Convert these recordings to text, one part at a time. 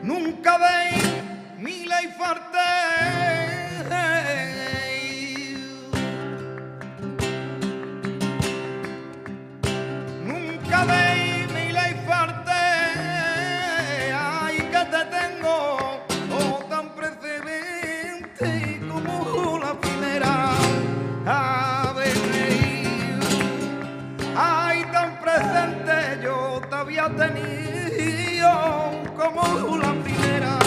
Nunca veis mi ley fuerte. Nunca veis mi ley fuerte. Ay, que te tengo oh, tan presente como la primera vez. Ay, tan presente yo te había tenido como la primera vez.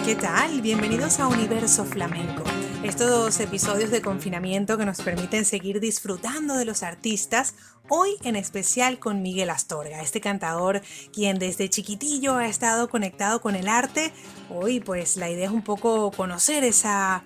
¿Qué tal? Bienvenidos a Universo Flamenco. Estos episodios de confinamiento que nos permiten seguir disfrutando de los artistas, hoy en especial con Miguel Astorga, este cantador quien desde chiquitillo ha estado conectado con el arte. Hoy pues la idea es un poco conocer esa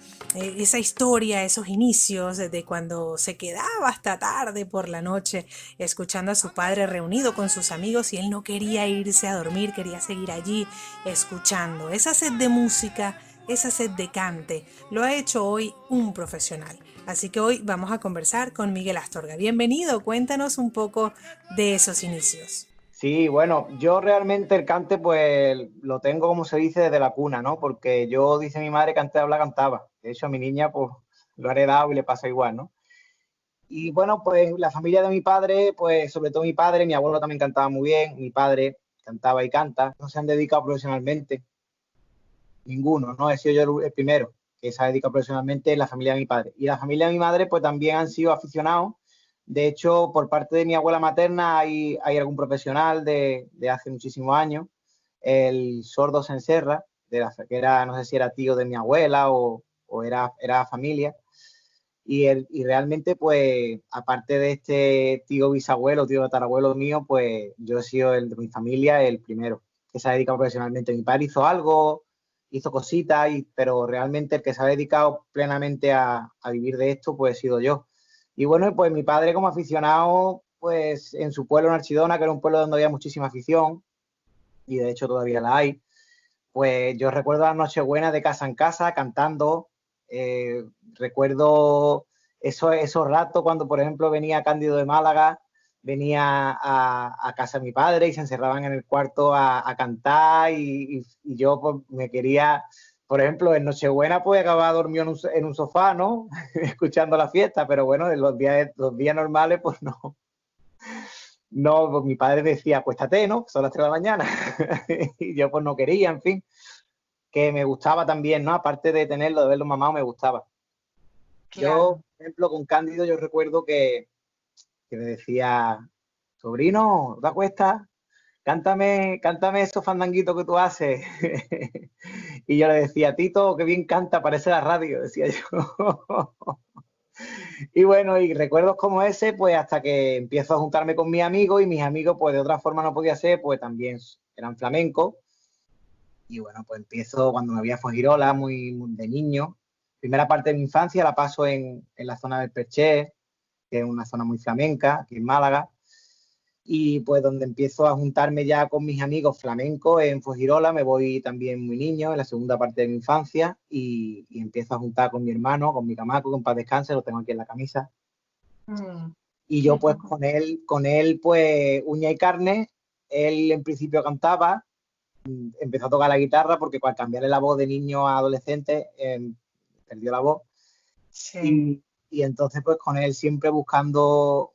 historia, esos inicios de cuando se quedaba hasta tarde por la noche escuchando a su padre reunido con sus amigos y él no quería irse a dormir, quería seguir allí escuchando. Esa sed de música, esa sed de cante, lo ha hecho hoy un profesional. Así que hoy vamos a conversar con Miguel Astorga. Bienvenido, cuéntanos un poco de esos inicios. Sí, bueno, yo realmente el cante pues lo tengo, como se dice, desde la cuna, ¿no? Porque yo, dice mi madre, que antes de hablar cantaba. De hecho, a mi niña pues lo ha heredado y le pasa igual, ¿no? Y bueno, pues la familia de mi padre, pues sobre todo mi padre, mi abuelo también cantaba muy bien, mi padre cantaba y canta, no se han dedicado profesionalmente, ninguno, ¿no? He sido yo el primero que se ha dedicado profesionalmente en la familia de mi padre. Y la familia de mi madre pues también han sido aficionados. De hecho, por parte de mi abuela materna hay algún profesional de hace muchísimos años, el sordo Senserra, que era, no sé si era tío de mi abuela o era familia. Y realmente, pues, aparte de este tío bisabuelo, tío tatarabuelo mío, pues yo he sido el de mi familia el primero que se ha dedicado profesionalmente. Mi padre hizo algo, hizo cositas, pero realmente el que se ha dedicado plenamente a vivir de esto, pues he sido yo. Y bueno, pues mi padre como aficionado, pues en su pueblo, en Archidona, que era un pueblo donde había muchísima afición, y de hecho todavía la hay, pues yo recuerdo las Nochebuenas de casa en casa cantando. Recuerdo esos ratos cuando, por ejemplo, venía Cándido de Málaga, venía a casa de mi padre y se encerraban en el cuarto a cantar y yo pues, me quería, por ejemplo, en Nochebuena pues acababa dormido en un sofá, ¿no? Escuchando la fiesta, pero bueno, en los días normales pues no. No, pues mi padre decía, acuéstate, ¿no? Son las 3 de la mañana. Y yo pues no quería, en fin, que me gustaba también, ¿no? Aparte de tenerlo, de verlo mamado, me gustaba. Yo, Claro. por ejemplo, con Cándido, yo recuerdo que me decía, sobrino, ¿te acuestas? Cántame esos fandanguitos que tú haces. Y yo le decía, Tito, qué bien canta, parece la radio, decía yo. Y bueno, y recuerdos como ese, pues hasta que empiezo a juntarme con mis amigos y mis amigos, pues de otra forma no podía ser, pues también eran flamencos. Y bueno, pues empiezo cuando me voy a Fuengirola, muy de niño. Primera parte de mi infancia la paso en la zona del Perché, que es una zona muy flamenca, aquí en Málaga. Y pues donde empiezo a juntarme ya con mis amigos flamencos en Fuengirola, me voy también muy niño, en la segunda parte de mi infancia, y empiezo a juntar con mi hermano, con mi camaco, que en paz descanse, lo tengo aquí en la camisa. Mm. Y yo pues con él pues uña y carne, él en principio cantaba, empezó a tocar la guitarra porque al cambiarle la voz de niño a adolescente perdió la voz Sí. y entonces pues con él siempre buscando,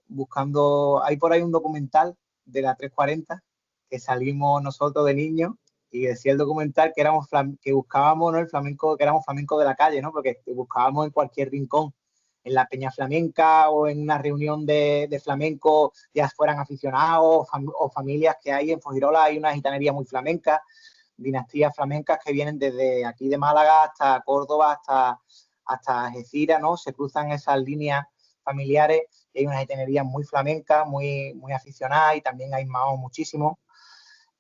hay por ahí un documental de la 340 que salimos nosotros de niños y decía el documental que que buscábamos, ¿no? El flamenco, que éramos flamencos de la calle, ¿no? Porque buscábamos en cualquier rincón, en la peña flamenca o en una reunión de flamenco, ya fueran aficionados o familias que hay en Fuengirola, hay una gitanería muy flamenca, dinastías flamencas que vienen desde aquí de Málaga hasta Córdoba, hasta Algeciras, ¿no? Se cruzan esas líneas familiares y hay una gitanería muy flamenca, muy aficionada y también hay maos muchísimo.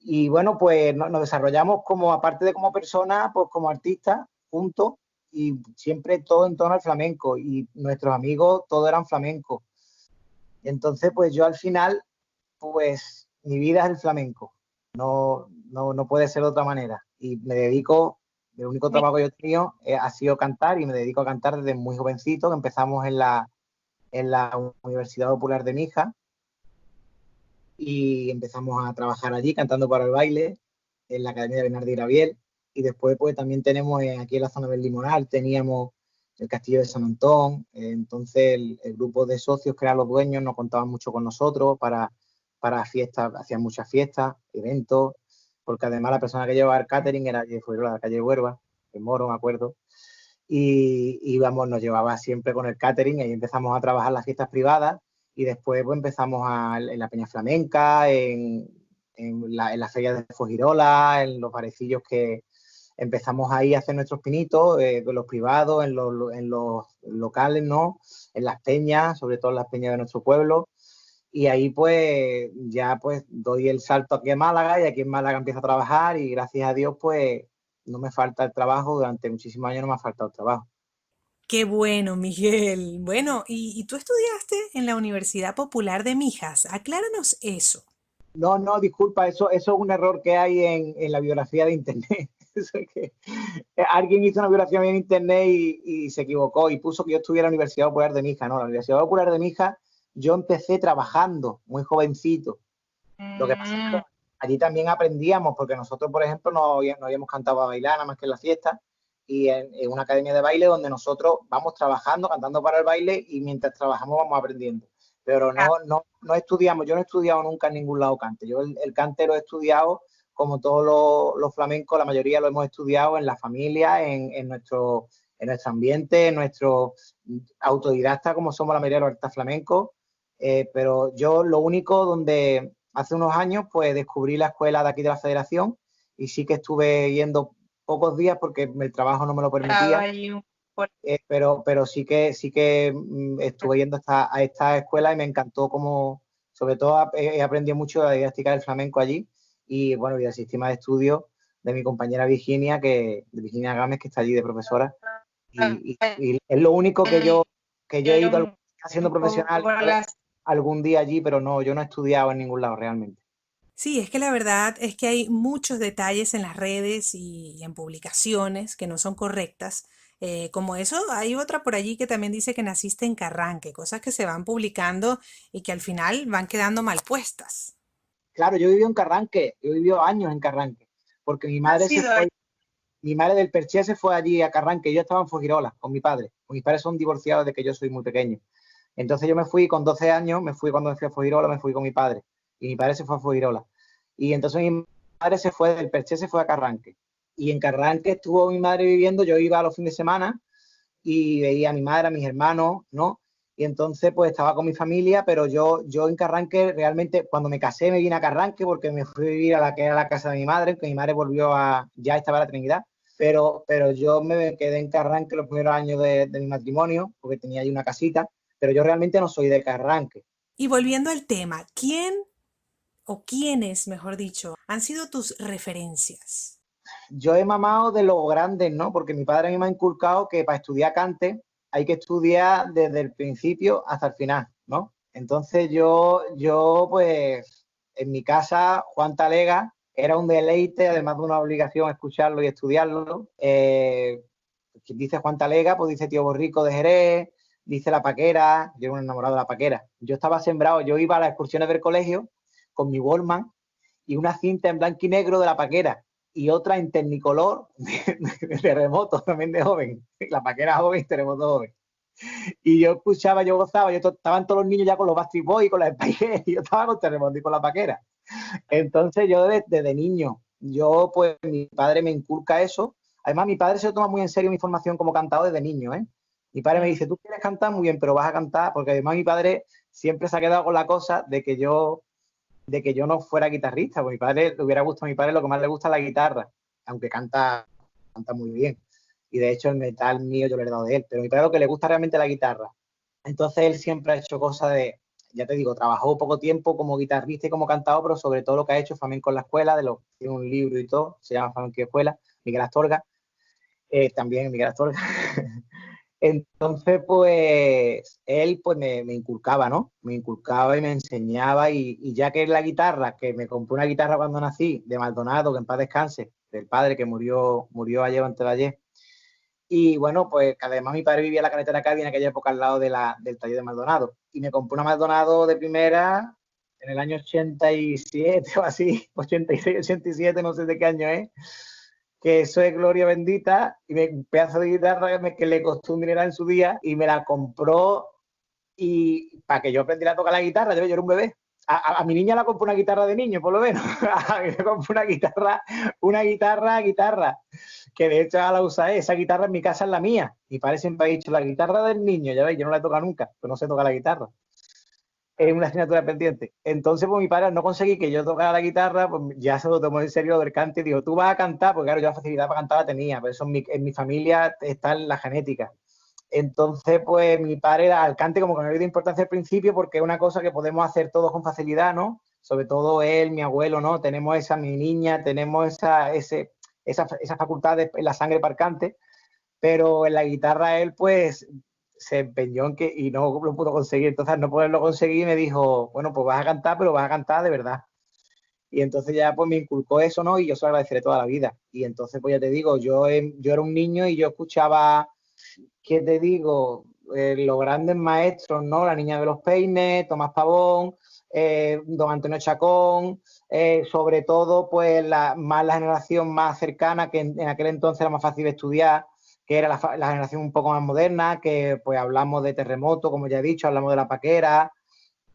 Y bueno, pues nos desarrollamos como, aparte de como persona, pues como artistas juntos y siempre todo en torno al flamenco y nuestros amigos todos eran flamencos. Entonces, pues yo al final, pues mi vida es el flamenco, no puede ser de otra manera. Y me dedico, el único Mi- trabajo que yo he tenido ha sido cantar y me dedico a cantar desde muy jovencito, que empezamos en la Universidad Popular de Mijas y empezamos a trabajar allí cantando para el baile en la Academia de Bernardo y Graviel. Y después pues también tenemos aquí en la zona del Limonar, teníamos el Castillo de San Antón. Entonces el grupo de socios que eran los dueños nos contaban mucho con nosotros para fiestas, hacían muchas fiestas, eventos, porque además la persona que llevaba el catering era fue de la calle Huerva, en Moro, me acuerdo. Y íbamos, nos llevaba siempre con el catering, y ahí empezamos a trabajar las fiestas privadas y después pues, empezamos en la Peña Flamenca, en la feria de Fuengirola, en los barecillos que empezamos ahí a hacer nuestros pinitos, con los privados, en los locales, ¿no? En las peñas, sobre todo en las peñas de nuestro pueblo. Y ahí pues ya pues doy el salto aquí en Málaga y aquí en Málaga empiezo a trabajar y gracias a Dios pues no me falta el trabajo, durante muchísimos años no me ha faltado el trabajo. Qué bueno, Miguel. Bueno, y tú estudiaste en la Universidad Popular de Mijas. Acláranos eso. No, no, disculpa, eso es un error que hay en la biografía de Internet. Eso es que alguien hizo una biografía en Internet y se equivocó y puso que yo estuviera en la Universidad Popular de Mijas. No, la Universidad Popular de Mijas yo empecé trabajando muy jovencito. Lo que pasa es que allí también aprendíamos, porque nosotros, por ejemplo, no habíamos cantado a bailar nada más que en la fiesta, y en una academia de baile donde nosotros vamos trabajando, cantando para el baile, y mientras trabajamos vamos aprendiendo. Pero no estudiamos, yo no he estudiado nunca en ningún lado cante. Yo el cante lo he estudiado, como todos los flamencos, la mayoría lo hemos estudiado en la familia, en nuestro ambiente, en nuestro autodidacta, como somos la mayoría de los artistas flamencos. Pero yo lo único donde hace unos años pues descubrí la escuela de aquí de la Federación y sí que estuve yendo pocos días porque el trabajo no me lo permitía, pero sí que estuve yendo a esta escuela y me encantó, como sobre todo he aprendido mucho de la didáctica del flamenco allí y bueno, y el sistema de estudio de mi compañera Virginia, de Virginia Gámez, que está allí de profesora, y es lo único que yo he ido haciendo profesional algún día allí, pero no, yo no he estudiado en ningún lado realmente. Sí, es que la verdad es que hay muchos detalles en las redes y en publicaciones que no son correctas. Como eso, hay otra por allí que también dice que naciste en Carranque, cosas que se van publicando y que al final van quedando mal puestas. Claro, yo he vivido en Carranque, yo he vivido años en Carranque, porque mi madre del Perché se fue allí a Carranque, yo estaba en Fuengirola con mi padre. Mis padres son divorciados desde que yo soy muy pequeño. Entonces yo me fui con 12 años, me fui cuando me fui a Fuengirola, me fui con mi padre. Y mi padre se fue a Fuengirola. Y entonces mi madre se fue del Perché, se fue a Carranque. Y en Carranque estuvo mi madre viviendo, yo iba a los fines de semana y veía a mi madre, a mis hermanos, ¿no? Y entonces pues estaba con mi familia, pero yo en Carranque realmente, cuando me casé me vine a Carranque porque me fui a vivir a la que era la casa de mi madre, que mi madre volvió ya estaba en la Trinidad, pero yo me quedé en Carranque los primeros años de mi matrimonio, porque tenía ahí una casita, pero yo realmente no soy de Carranque. Y volviendo al tema, ¿quién o quiénes, mejor dicho, han sido tus referencias? Yo he mamado de los grandes, ¿no? Porque mi padre a mí me ha inculcado que para estudiar cante hay que estudiar desde el principio hasta el final, ¿no? Entonces pues, en mi casa, Juan Talega era un deleite, además de una obligación escucharlo y estudiarlo. Quien dice Juan Talega, pues dice Tío Borrico de Jerez, dice La Paquera, yo era un enamorado de La Paquera. Yo estaba sembrado, yo iba a las excursiones del colegio con mi Wallman y una cinta en blanco y negro de La Paquera y otra en Technicolor de Terremoto, también de joven. La Paquera joven y Terremoto joven. Y yo escuchaba, yo gozaba, estaban todos los niños ya con los Backstreet Boys y con la Spice y yo estaba con Terremoto y con La Paquera. Entonces yo desde niño, pues mi padre me inculca eso. Además, mi padre se lo toma muy en serio mi formación como cantador desde niño, ¿eh? Mi padre me dice, tú quieres cantar muy bien, pero vas a cantar, porque además mi padre siempre se ha quedado con la cosa de que yo no fuera guitarrista, porque a mi padre le hubiera gustado, a mi padre lo que más le gusta es la guitarra, aunque canta muy bien. Y de hecho el metal mío yo lo he heredado de él, pero a mi padre lo que le gusta realmente es la guitarra. Entonces él siempre ha hecho cosas ya te digo, trabajó poco tiempo como guitarrista y como cantador, pero sobre todo lo que ha hecho flamenco en la escuela, tiene un libro y todo, se llama Flamenco en Escuela, Miguel Astorga, también Miguel Astorga. Entonces, pues, él pues me inculcaba, ¿no? Me inculcaba y me enseñaba y ya que es la guitarra, que me compré una guitarra cuando nací, de Maldonado, que en paz descanse, del padre que murió ayer o antes de ayer, Y bueno, pues además mi padre vivía en la carretera Cádiz en aquella época al lado del taller de Maldonado. Y me compró una Maldonado de primera en el año 87 o así, 86, 87, no sé de qué año es, que eso es gloria bendita, y un pedazo de guitarra que le costó un dinero en su día, y me la compró y para que yo aprendiera a tocar la guitarra. Yo era un bebé. A mi niña la compró una guitarra de niño, por lo menos. A mí me compró una guitarra, que de hecho ahora la usa esa guitarra en mi casa es la mía. Mi padre siempre ha dicho, la guitarra del niño, ya veis, yo no la he tocado nunca, pero no sé tocar la guitarra. Es una asignatura pendiente. Entonces, pues mi padre, al no conseguir que yo tocara la guitarra, pues ya se lo tomó en serio del cante y dijo, tú vas a cantar, porque claro, yo la facilidad para cantar la tenía, pero eso en mi familia está en la genética. Entonces, pues mi padre era al cante como que no le dio importancia al principio, porque es una cosa que podemos hacer todos con facilidad, ¿no? Sobre todo él, mi abuelo, ¿no? Tenemos mi niña, tenemos esa facultad en la sangre para el cante, pero en la guitarra él, pues, se empeñó en que, y no lo pudo conseguir. Entonces, al no poderlo conseguir, me dijo, bueno, pues vas a cantar, pero vas a cantar de verdad. Y entonces ya pues me inculcó eso, ¿no? Y yo se lo agradeceré toda la vida. Y entonces, pues ya te digo, yo era un niño y yo escuchaba, ¿qué te digo? Los grandes maestros, ¿no? La Niña de los Peines, Tomás Pavón, don Antonio Chacón, sobre todo, pues más la generación más cercana, que en aquel entonces era más fácil de estudiar, que era la generación un poco más moderna, que pues hablamos de Terremoto, como ya he dicho, hablamos de La Paquera,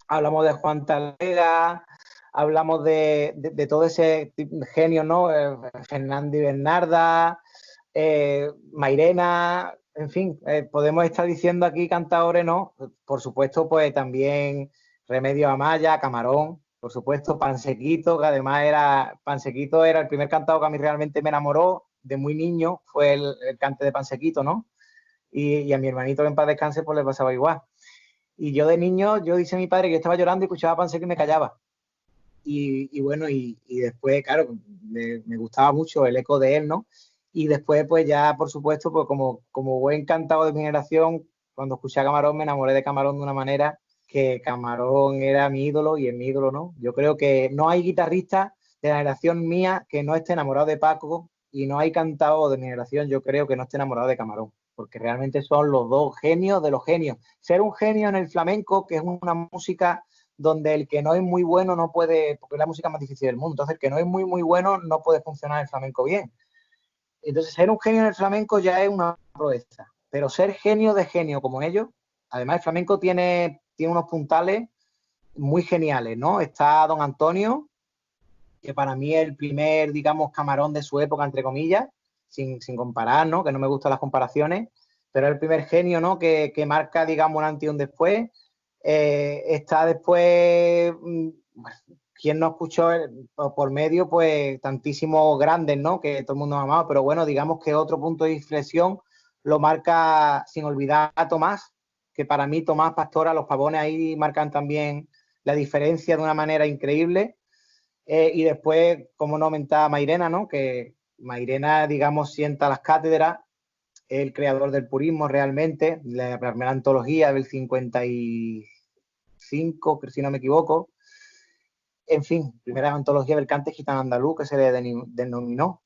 hablamos de Juan Talega, hablamos de todo ese genio, ¿no? Fernando y Bernarda, Mairena, en fin, podemos estar diciendo aquí cantadores, ¿no? Por supuesto, pues también Remedios Amaya, Camarón, por supuesto, Pansequito, que además Pansequito era el primer cantado que a mí realmente me enamoró de muy niño, fue el cante de Pansequito, ¿no? Y a mi hermanito en paz descanse, pues le pasaba igual. Y yo de niño, yo dice a mi padre que yo estaba llorando y escuchaba Pansequito y me callaba. Y bueno, y después, claro, me gustaba mucho el eco de él, ¿no? Y después, pues ya, por supuesto, pues como buen cantado de mi generación, cuando escuché a Camarón me enamoré de Camarón de una manera que Camarón era mi ídolo y es mi ídolo, ¿no? Yo creo que no hay guitarrista de la generación mía que no esté enamorado de Paco, y no hay cantado de mi generación, yo creo, que no esté enamorado de Camarón, porque realmente son los dos genios de los genios. Ser un genio en el flamenco, que es una música donde el que no es muy bueno no puede, porque es la música más difícil del mundo, entonces el que no es muy bueno no puede funcionar el flamenco bien. Entonces ser un genio en el flamenco ya es una proeza, pero ser genio de genio como ellos, además el flamenco tiene unos puntales muy geniales, ¿no? Está Don Antonio, que para mí es el primer, digamos, Camarón de su época, entre comillas, sin comparar, ¿no? Que no me gustan las comparaciones, pero es el primer genio, ¿no? Que marca, digamos, un antes y un después. Está después, quien no escuchó por medio, pues tantísimos grandes, ¿no? Que todo el mundo ha amado, pero bueno, digamos que otro punto de inflexión lo marca, sin olvidar a Tomás, que para mí Tomás Pastora, los Pavones ahí marcan también la diferencia de una manera increíble. Y después, como no aumentaba Mairena, ¿no? Que Mairena, digamos, sienta las cátedras, es el creador del purismo realmente, la primera antología del 55, si no me equivoco. En fin, primera antología del cante gitano andaluz que se le denominó.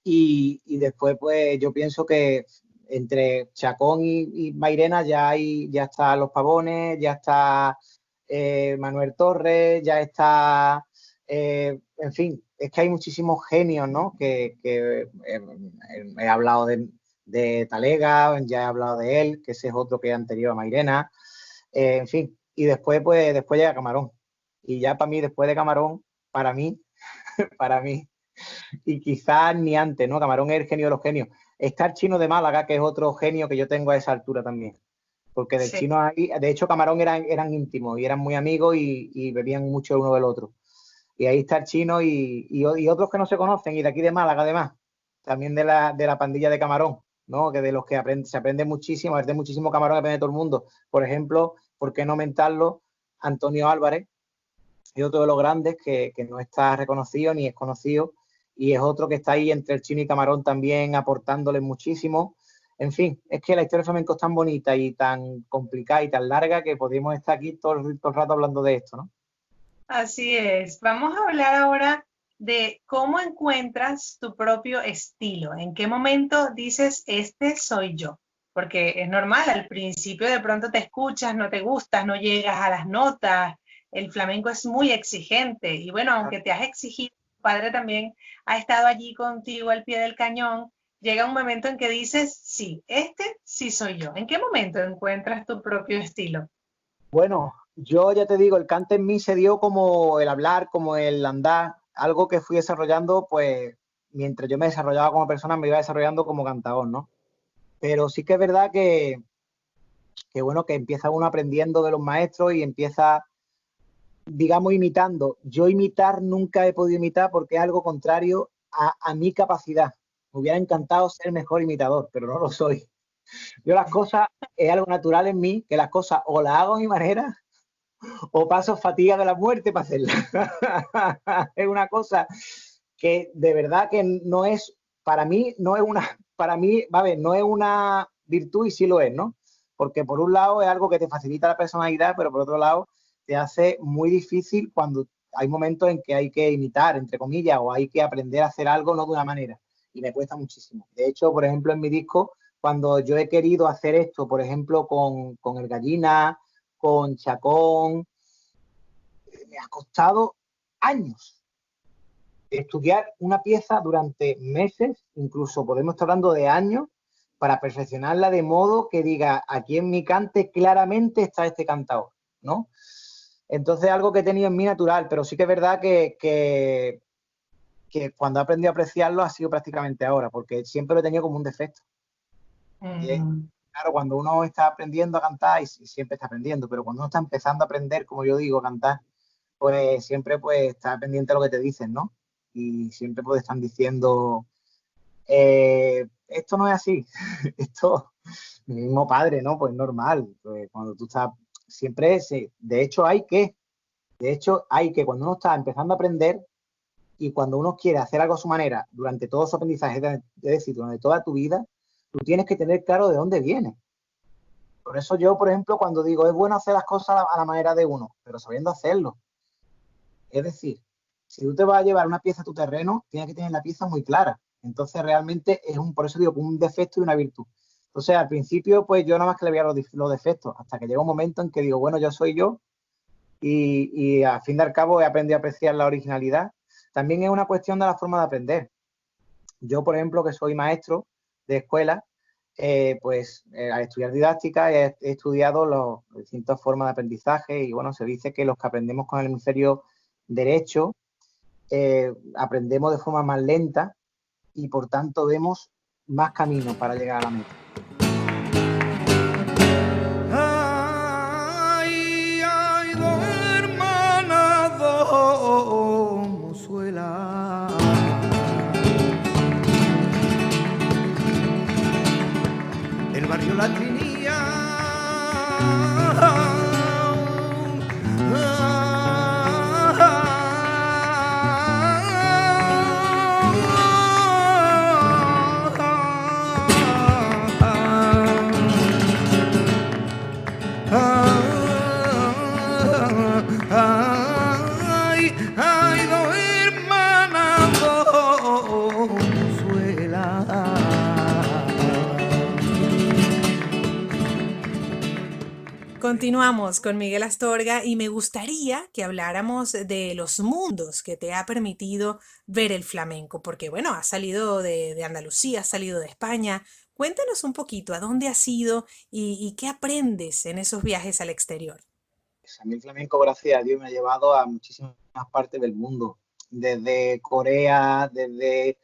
Y después, pues yo pienso que entre Chacón y Mairena ya está Los Pavones, ya está Manuel Torres, ya está, en fin, es que hay muchísimos genios, ¿no? Que he hablado de Talega, ya he hablado de él, que ese es otro que es anterior a Mairena, en fin, y después, pues, después llega Camarón. Y ya para mí, después de Camarón, para mí, para mí, y quizás ni antes, ¿no? Camarón es el genio de los genios. Está el Chino de Málaga, que es otro genio que yo tengo a esa altura también. Porque del Chino ahí, de hecho, Camarón eran íntimos y eran muy amigos y bebían mucho uno del otro. Y ahí está el Chino y otros que no se conocen, y de aquí de Málaga, además, también de la pandilla de Camarón, ¿no? Que de los que se aprende muchísimo, de muchísimo Camarón, aprende todo el mundo. Por ejemplo, ¿por qué no mentarlo? Antonio Álvarez, es otro de los grandes que no está reconocido ni es conocido, y es otro que está ahí entre el Chino y Camarón también aportándole muchísimo. En fin, es que la historia del flamenco es tan bonita y tan complicada y tan larga que podríamos estar aquí todo el rato hablando de esto, ¿no? Así es. Vamos a hablar ahora de cómo encuentras tu propio estilo. ¿En qué momento dices, este soy yo? Porque es normal, al principio de pronto te escuchas, no te gustas, no llegas a las notas. El flamenco es muy exigente y bueno, aunque te has exigido, tu padre también ha estado allí contigo al pie del cañón. Llega un momento en que dices, sí, este sí soy yo. ¿En qué momento encuentras tu propio estilo? Bueno, yo ya te digo, el cante en mí se dio como el hablar, como el andar, algo que fui desarrollando, pues mientras yo me desarrollaba como persona, me iba desarrollando como cantador, ¿no? Pero sí que es verdad que bueno, que empieza uno aprendiendo de los maestros y empieza, digamos, imitando. Yo imitar nunca he podido imitar porque es algo contrario a mi capacidad. Me hubiera encantado ser mejor imitador, pero no lo soy. Yo las cosas, es algo natural en mí, que las cosas o las hago a mi manera o paso fatiga de la muerte para hacerla. Es una cosa que de verdad que no es, para mí, no es una, para mí, va a ver, no es una virtud y sí lo es, ¿no? Porque por un lado es algo que te facilita la personalidad, pero por otro lado te hace muy difícil cuando hay momentos en que hay que imitar, entre comillas, o hay que aprender a hacer algo no de una manera. Y me cuesta muchísimo. De hecho, por ejemplo, en mi disco, cuando yo he querido hacer esto, por ejemplo, con el Gallina, con Chacón, me ha costado años estudiar una pieza durante meses, incluso podemos estar hablando de años, para perfeccionarla de modo que diga, aquí en mi cante claramente está este cantador, ¿no? Entonces algo que he tenido en mí natural, pero sí que es verdad que cuando he aprendido a apreciarlo ha sido prácticamente ahora, porque siempre lo he tenido como un defecto. Y es, claro, cuando uno está aprendiendo a cantar, y siempre está aprendiendo, pero cuando uno está empezando a aprender, como yo digo, a cantar, pues siempre pues está pendiente de lo que te dicen, ¿no? Y siempre pues están diciendo, esto no es así, esto, mi mismo padre, ¿no? Pues normal, pues cuando tú estás, siempre es, de hecho hay que cuando uno está empezando a aprender y cuando uno quiere hacer algo a su manera durante todo su aprendizaje, es decir, durante toda tu vida, tú tienes que tener claro de dónde viene. Por eso yo, por ejemplo, cuando digo, es bueno hacer las cosas a la manera de uno, pero sabiendo hacerlo. Es decir, si tú te vas a llevar una pieza a tu terreno, tienes que tener la pieza muy clara. Entonces, realmente es por eso digo, un defecto y una virtud. Entonces, al principio, pues yo nada más que le veía los defectos, hasta que llega un momento en que digo, bueno, yo soy yo, y al fin y al cabo he aprendido a apreciar la originalidad. También es una cuestión de la forma de aprender. Yo, por ejemplo, que soy maestro de escuela, al estudiar didáctica he estudiado las distintas formas de aprendizaje y bueno, se dice que los que aprendemos con el hemisferio derecho aprendemos de forma más lenta y por tanto vemos más camino para llegar a la meta. Ay, ay, dos hermanas, dos mozuelas. El barrio La Trinidad. Ay, ay, dos hermanas, dos suelas. Continuamos con Miguel Astorga y me gustaría que habláramos de los mundos que te ha permitido ver el flamenco, porque bueno, has salido de Andalucía, has salido de España. Cuéntanos un poquito a dónde has ido y qué aprendes en esos viajes al exterior. A mí el flamenco, gracias a Dios, me ha llevado a muchísimas partes del mundo, desde Corea, desde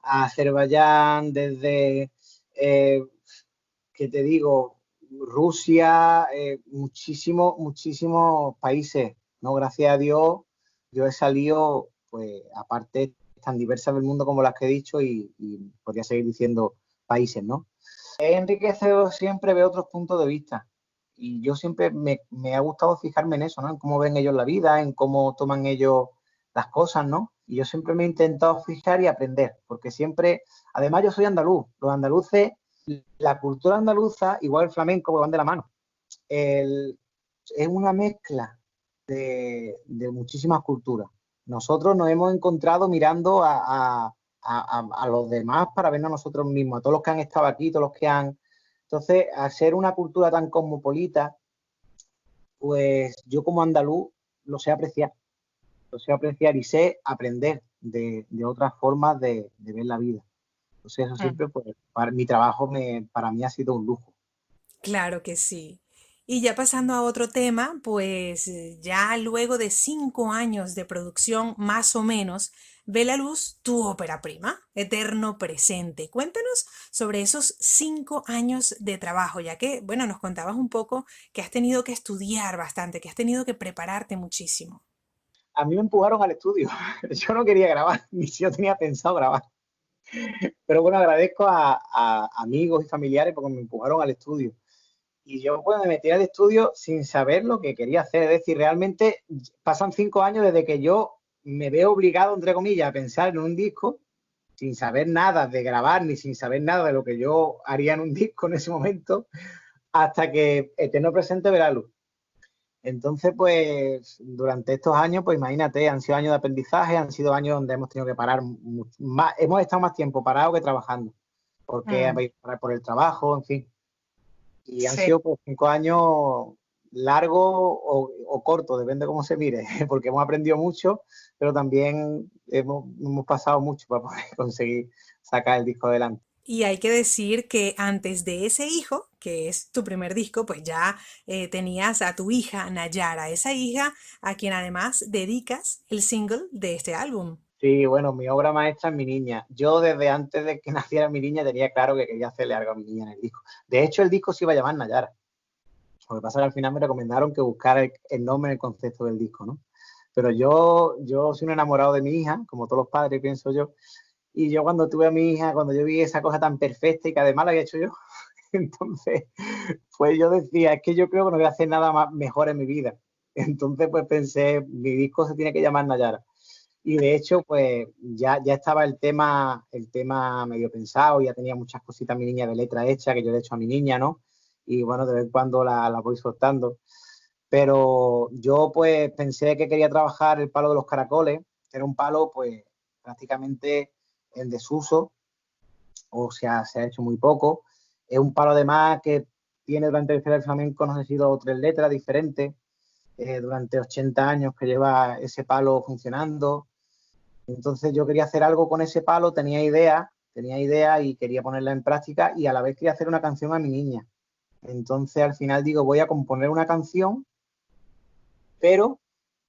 Azerbaiyán, desde, ¿qué te digo? Rusia, muchísimos países, ¿no? Gracias a Dios, yo he salido, pues, a partes tan diversas del mundo como las que he dicho y podría seguir diciendo países, ¿no? He enriquecido siempre ver otros puntos de vista y yo siempre me ha gustado fijarme en eso, ¿no? En cómo ven ellos la vida, en cómo toman ellos las cosas, ¿no? Y yo siempre me he intentado fijar y aprender, porque siempre, además yo soy andaluz, los andaluces, la cultura andaluza, igual el flamenco, van de la mano. Es una mezcla de muchísimas culturas. nosotros nos hemos encontrado mirando a los demás para vernos a nosotros mismos, a todos los que han estado aquí, todos los que han... Entonces, al ser una cultura tan cosmopolita, pues yo como andaluz lo sé apreciar. Lo sé apreciar y sé aprender de otras formas de ver la vida. Entonces, eso siempre, pues, mi trabajo para mí ha sido un lujo. Claro que sí. Y ya pasando a otro tema, pues ya luego de 5 años de producción, más o menos, ve la luz tu ópera prima, Eterno Presente. Cuéntanos sobre esos 5 años de trabajo, ya que, bueno, nos contabas un poco que has tenido que estudiar bastante, que has tenido que prepararte muchísimo. A mí me empujaron al estudio. Yo no quería grabar, ni si yo tenía pensado grabar. Pero bueno, agradezco a amigos y familiares porque me empujaron al estudio. Y yo pues me metí al estudio sin saber lo que quería hacer. Es decir, realmente pasan 5 años desde que yo me veo obligado, entre comillas, a pensar en un disco sin saber nada de grabar ni sin saber nada de lo que yo haría en un disco en ese momento, hasta que Eterno Presente verá luz. Entonces, pues, durante estos años, pues imagínate, han sido años de aprendizaje, han sido años donde hemos tenido que parar más, hemos estado más tiempo parados que trabajando, porque Mm, habéis que parar por el trabajo, en fin. Y han sí. sido pues 5 años largos o cortos, depende de cómo se mire, porque hemos aprendido mucho, pero también hemos pasado mucho para poder conseguir sacar el disco adelante. Y hay que decir que antes de ese hijo, que es tu primer disco, pues ya tenías a tu hija Nayara, esa hija a quien además dedicas el single de este álbum. Sí, bueno, mi obra maestra es mi niña. Yo desde antes de que naciera mi niña tenía claro que quería hacerle algo a mi niña en el disco. De hecho, el disco se iba a llamar Nayara. Lo que pasa es que al final me recomendaron que buscara el nombre en el concepto del disco, ¿no? Pero yo soy un enamorado de mi hija, como todos los padres, pienso yo. Y yo cuando tuve a mi hija, cuando yo vi esa cosa tan perfecta y que además la había hecho yo, entonces, pues yo decía, es que yo creo que no voy a hacer nada más mejor en mi vida. Entonces, pues pensé, mi disco se tiene que llamar Nayara. Y de hecho, pues ya estaba el tema medio pensado, ya tenía muchas cositas mi niña de letra hecha, que yo le he hecho a mi niña, ¿no? Y bueno, de vez en cuando la voy soltando. Pero yo pues pensé que quería trabajar el palo de los caracoles, que era un palo pues prácticamente en desuso, o sea, se ha hecho muy poco. Es un palo además que tiene durante la historia del flamenco, no sé si 2 o 3 letras diferentes, durante 80 años que lleva ese palo funcionando. Entonces yo quería hacer algo con ese palo, tenía idea y quería ponerla en práctica y a la vez quería hacer una canción a mi niña. Entonces al final digo, voy a componer una canción, pero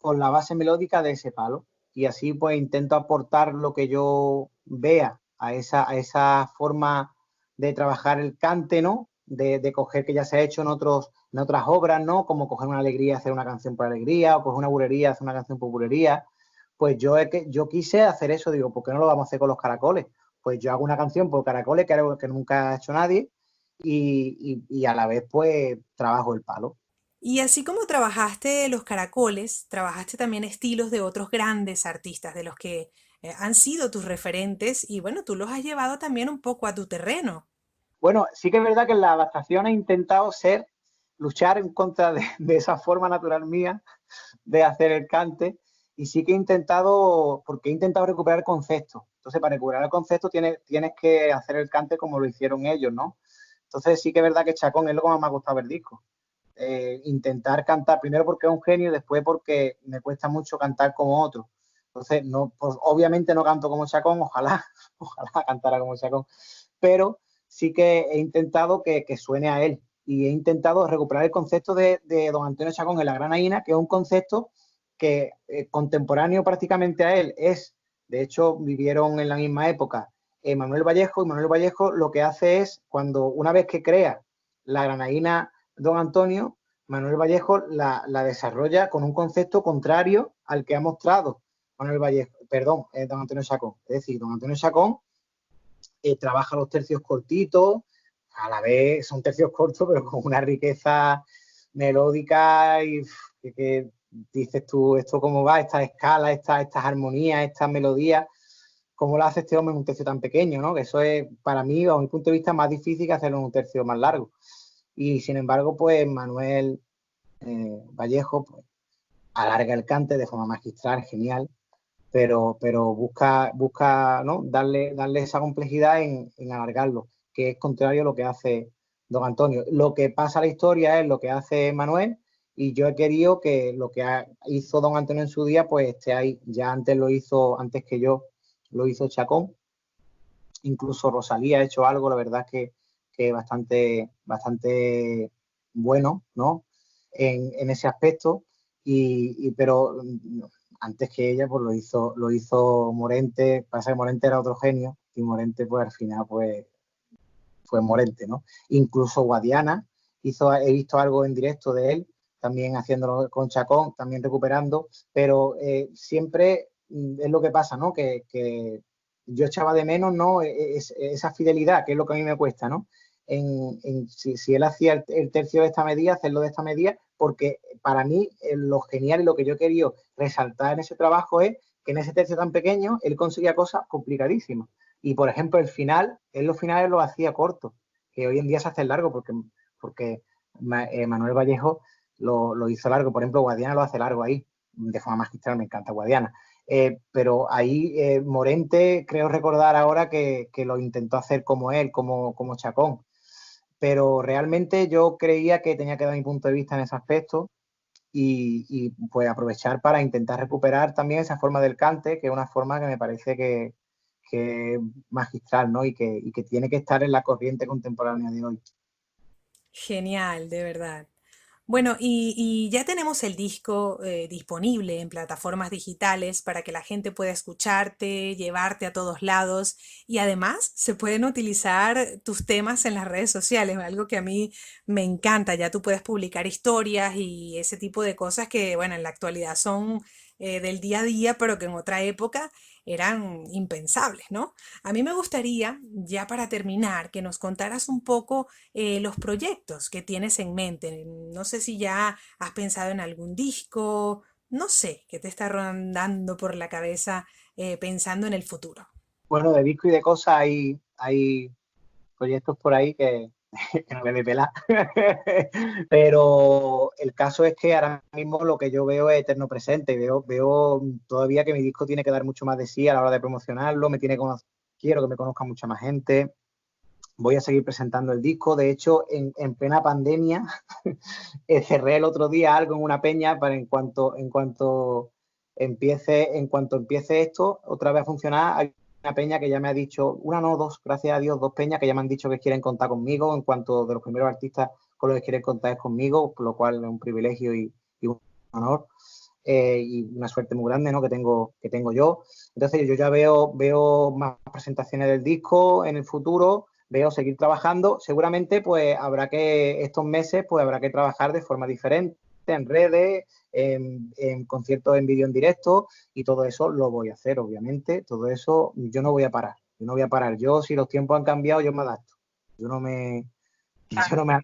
con la base melódica de ese palo. Y así pues intento aportar lo que yo vea a esa forma de trabajar el cante, ¿no? De coger que ya se ha hecho en otras obras, ¿no? Como coger una alegría, hacer una canción por alegría, o coger una bulería, hacer una canción por bulería. Pues yo quise hacer eso, digo, ¿por qué no lo vamos a hacer con los caracoles? Pues yo hago una canción por caracoles, que es algo que nunca ha hecho nadie, y a la vez pues trabajo el palo. Y así como trabajaste los caracoles, trabajaste también estilos de otros grandes artistas, de los que han sido tus referentes y bueno, tú los has llevado también un poco a tu terreno. Bueno, sí que es verdad que en la adaptación he intentado luchar en contra de esa forma natural mía de hacer el cante y sí que he intentado, porque he intentado recuperar conceptos. Entonces, para recuperar el concepto tienes que hacer el cante como lo hicieron ellos, ¿no? Entonces, sí que es verdad que Chacón es lo que más me ha gustado el disco. Intentar cantar, primero porque es un genio y después porque me cuesta mucho cantar como otro. Entonces, no, pues, obviamente no canto como Chacón, ojalá, ojalá cantara como Chacón, pero sí que he intentado que suene a él y he intentado recuperar el concepto de don Antonio Chacón en La Granaína, que es un concepto que contemporáneo prácticamente a él es, de hecho, vivieron en la misma época Manuel Vallejo, y Manuel Vallejo lo que hace es, cuando una vez que crea La Granaína don Antonio, Manuel Vallejo la desarrolla con un concepto contrario al que ha mostrado Manuel Vallejo, perdón, don Antonio Chacón. Es decir, don Antonio Chacón trabaja los tercios cortitos, a la vez son tercios cortos, pero con una riqueza melódica y que dices tú, esto cómo va, estas escalas, estas armonías, estas melodías, cómo lo hace este hombre en un tercio tan pequeño, ¿no? Que eso es, para mí, desde mi punto de vista, más difícil que hacerlo en un tercio más largo. Y sin embargo, pues Manuel Vallejo pues, alarga el cante de forma magistral, genial. pero busca ¿no? darle esa complejidad en alargarlo, que es contrario a lo que hace don Antonio. Lo que pasa a la historia es lo que hace Manuel, y yo he querido que lo que hizo don Antonio en su día, pues esté ahí. Ya antes que yo, lo hizo Chacón. Incluso Rosalía ha hecho algo, la verdad que bastante bueno, ¿no? En ese aspecto, pero antes que ella, pues lo hizo Morente. Pasa que Morente era otro genio, y Morente, pues al final, pues fue Morente, ¿no? Incluso Guadiana he visto algo en directo de él, también haciéndolo con Chacón, también recuperando, pero siempre es lo que pasa, ¿no? Que yo echaba de menos, ¿no? Esa fidelidad, que es lo que a mí me cuesta, ¿no? Si él hacía el tercio de esta medida, hacerlo de esta medida, porque para mí lo genial y lo que yo he querido resaltar en ese trabajo es que en ese tercio tan pequeño él conseguía cosas complicadísimas. Y, por ejemplo, él los finales los hacía cortos, que hoy en día se hace largo porque Manuel Vallejo lo hizo largo. Por ejemplo, Guadiana lo hace largo ahí, de forma magistral, me encanta Guadiana. Pero ahí Morente, creo recordar ahora que lo intentó hacer como él, como Chacón. Pero realmente yo creía que tenía que dar mi punto de vista en ese aspecto y pues aprovechar para intentar recuperar también esa forma del cante, que es una forma que me parece que es magistral, ¿no? Y que tiene que estar en la corriente contemporánea de hoy. Genial, de verdad. Bueno, y ya tenemos el disco disponible en plataformas digitales para que la gente pueda escucharte, llevarte a todos lados y además se pueden utilizar tus temas en las redes sociales, algo que a mí me encanta. Ya tú puedes publicar historias y ese tipo de cosas que, bueno, en la actualidad son del día a día, pero que en otra época eran impensables, ¿no? A mí me gustaría, ya para terminar, que nos contaras un poco los proyectos que tienes en mente. No sé si ya has pensado en algún disco, no sé, qué te está rondando por la cabeza pensando en el futuro. Bueno, de disco y de cosas hay proyectos por ahí que no me de pelar. Pero el caso es que ahora mismo lo que yo veo es eterno presente. Veo todavía que mi disco tiene que dar mucho más de sí a la hora de promocionarlo, quiero que me conozca mucha más gente. Voy a seguir presentando el disco. De hecho, en plena pandemia, cerré el otro día algo en una peña para en cuanto empiece esto otra vez a funcionar. Hay una peña que ya me ha dicho, una no, dos, gracias a Dios, dos peñas que ya me han dicho que quieren contar conmigo. En cuanto de los primeros artistas con los que quieren contar es conmigo, por lo cual es un privilegio y un honor. Y una suerte muy grande, ¿no? que tengo yo. Entonces yo ya veo más presentaciones del disco en el futuro. Veo seguir trabajando. Seguramente pues estos meses pues habrá que trabajar de forma diferente en redes, en conciertos en vídeo en directo, y todo eso lo voy a hacer, obviamente. Todo eso yo no voy a parar. Yo, si los tiempos han cambiado, yo me adapto. Yo no me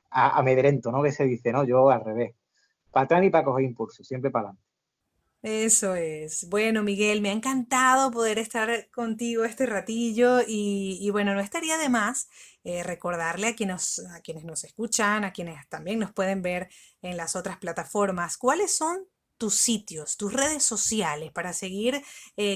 amedrento, ¿no? Que se dice, ¿no? Yo al revés. Para atrás ni para coger impulso, siempre para adelante. Eso es. Bueno, Miguel, me ha encantado poder estar contigo este ratillo y bueno, no estaría de más recordarle a quienes nos escuchan, a quienes también nos pueden ver en las otras plataformas, cuáles son tus sitios, tus redes sociales para seguir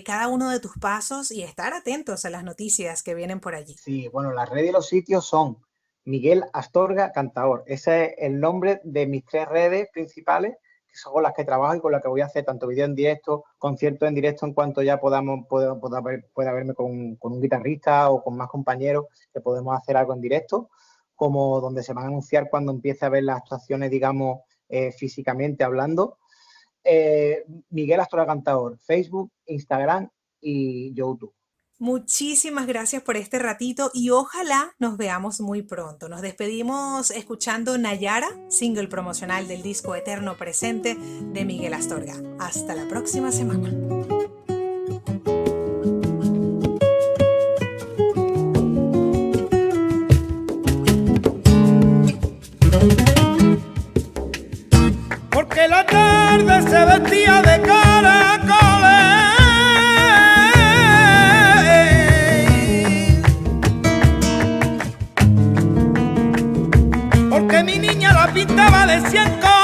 cada uno de tus pasos y estar atentos a las noticias que vienen por allí. Sí, bueno, las redes y los sitios son Miguel Astorga Cantaor. Ese es el nombre de mis 3 redes principales, que son con las que trabajo y con las que voy a hacer tanto vídeo en directo, conciertos en directo, en cuanto ya pueda verme con un guitarrista o con más compañeros, que podemos hacer algo en directo, como donde se van a anunciar cuando empiece a ver las actuaciones, digamos, físicamente hablando. Miguel Astorga Cantaor, Facebook, Instagram y YouTube. Muchísimas gracias por este ratito y ojalá nos veamos muy pronto. Nos despedimos escuchando Nayara, single promocional del disco Eterno Presente de Miguel Astorga. Hasta la próxima semana. Porque la tarde se vestía de caracoles, porque mi niña la pintaba de 100 colores.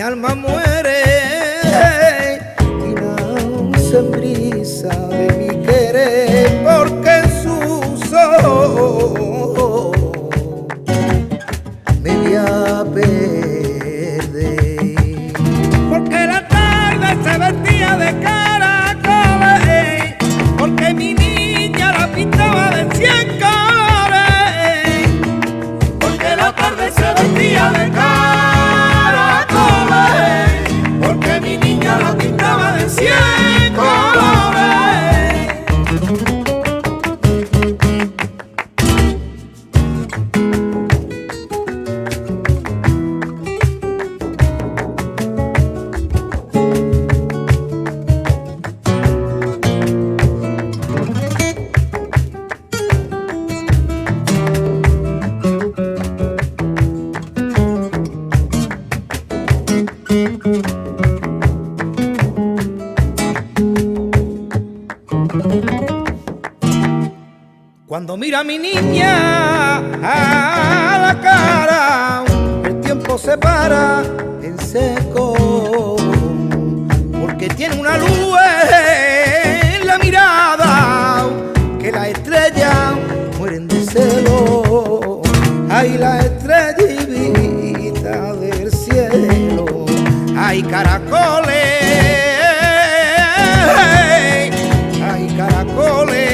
alma muere y nace brisa de mi querer, porque en sus ojos me voy a perder. Porque la tarde se vestía de caracoles, porque mi niña la pintaba de 100 colores, porque la tarde se vestía de caracoles, porque mi niña la pintaba de 100 colores. Cuando mira a mi niña a la cara, el tiempo se para en seco, porque tiene una luz en la mirada, que las estrellas mueren de celo. Ay, la estrellita del cielo, ay, caracoles, ay, caracoles.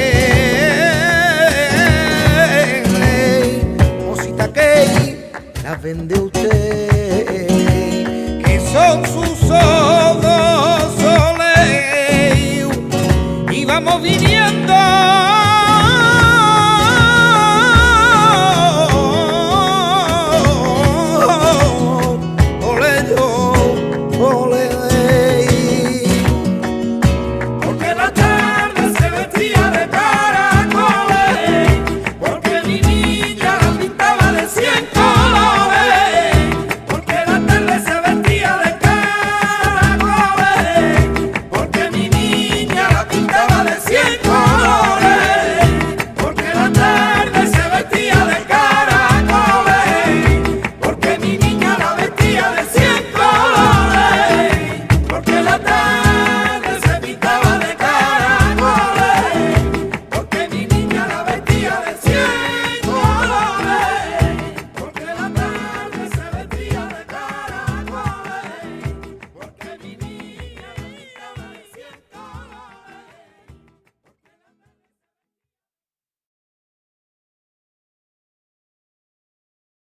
Las vende usted.